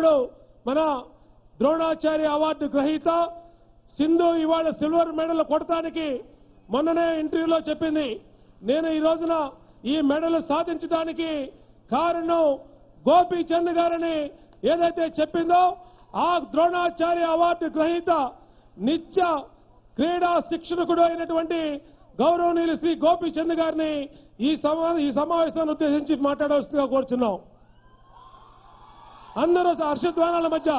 ఇప్పుడు మన ద్రోణాచార్య అవార్డు గ్రహీత సింధు ఇవాళ సిల్వర్ మెడల్ కొడటానికి మొన్ననే ఇంటర్వ్యూలో చెప్పింది. నేను ఈ రోజున ఈ మెడల్ సాధించడానికి కారణం గోపీచంద్ గారని ఏదైతే చెప్పిందో ఆ ద్రోణాచార్య అవార్డు గ్రహీత నిత్య క్రీడా శిక్షకుడు అయినటువంటి గౌరవనీయులు శ్రీ గోపీచంద్ గారిని ఈ సమావేశాన్ని ఉద్దేశించి మాట్లాడవలసిందిగా కోరుతున్నాం. అందరూ హర్షధ్వానాల మధ్య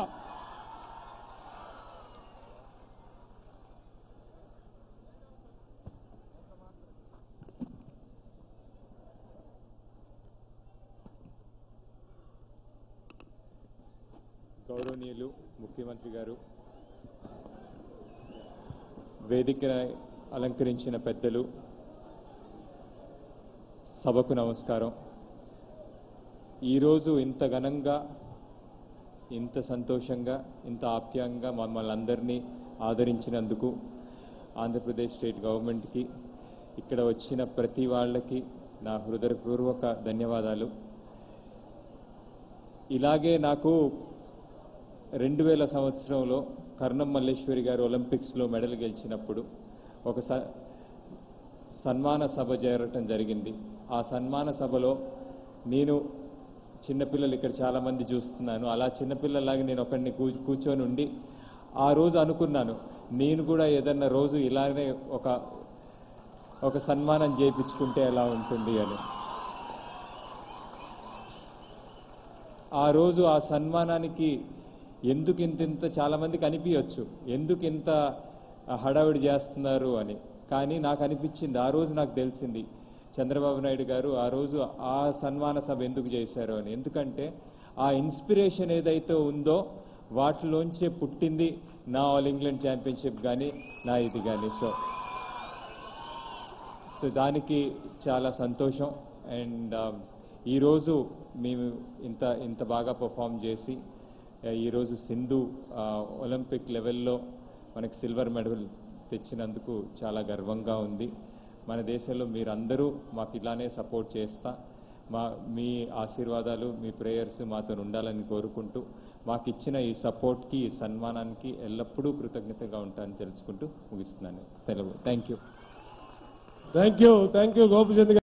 గౌరవనీయులు ముఖ్యమంత్రి గారు, వేదిక అలంకరించిన పెద్దలు, సభకు నమస్కారం. ఈరోజు ఇంత ఘనంగా, ఇంత సంతోషంగా, ఇంత ఆప్యాయంగా మమ్మల్ని అందరినీ ఆదరించినందుకు ఆంధ్రప్రదేశ్ స్టేట్ గవర్నమెంట్కి, ఇక్కడ వచ్చిన ప్రతి వాళ్ళకి నా హృదయపూర్వక ధన్యవాదాలు. ఇలాగే నాకు 2000 సంవత్సరంలో కర్ణం మల్లేశ్వరి గారు ఒలింపిక్స్లో మెడల్ గెలిచినప్పుడు ఒక సన్మాన సభ జరగటం జరిగింది. ఆ సన్మాన సభలో నేను చిన్నపిల్లలు ఇక్కడ చాలా మంది చూస్తున్నాను, అలా చిన్నపిల్లలాగా నేను ఒకరిని కూర్చొని ఉండి ఆ రోజు అనుకున్నాను, నేను కూడా ఏదన్నా రోజు ఇలానే ఒక సన్మానం చేయించుకుంటే ఎలా ఉంటుంది అని. ఆ రోజు ఆ సన్మానానికి ఎందుకు ఇంత చాలా మందికి అనిపించవచ్చు, ఎందుకు ఇంత హడావిడి చేస్తున్నారు అని. కానీ నాకు అనిపించింది, ఆ రోజు నాకు తెలిసింది చంద్రబాబు నాయుడు గారు ఆ రోజు ఆ సన్మాన సభ ఎందుకు చేశారు అని. ఎందుకంటే ఆ ఇన్స్పిరేషన్ ఏదైతే ఉందో వాటిలోంచే పుట్టింది నా ఆల్ ఇంగ్లాండ్ ఛాంపియన్షిప్ కానీ నా ఇది కానీ. సో దానికి చాలా సంతోషం. అండ్ ఈరోజు మేము ఇంత బాగా పర్ఫామ్ చేసి ఈరోజు సింధు ఒలింపిక్ లెవెల్లో మనకి సిల్వర్ మెడల్ తెచ్చినందుకు చాలా గర్వంగా ఉంది. మన దేశంలో మీరందరూ మాకు ఇలానే సపోర్ట్ చేస్తా, మీ ఆశీర్వాదాలు, మీ ప్రేయర్స్ మాతో ఉండాలని కోరుకుంటూ, మాకు ఇచ్చిన ఈ సపోర్ట్కి, ఈ సన్మానానికి ఎల్లప్పుడూ కృతజ్ఞతగా ఉంటానని తెలుసుకుంటూ ముగిస్తున్నాను. Thank you. Thank you Gopichand గారు.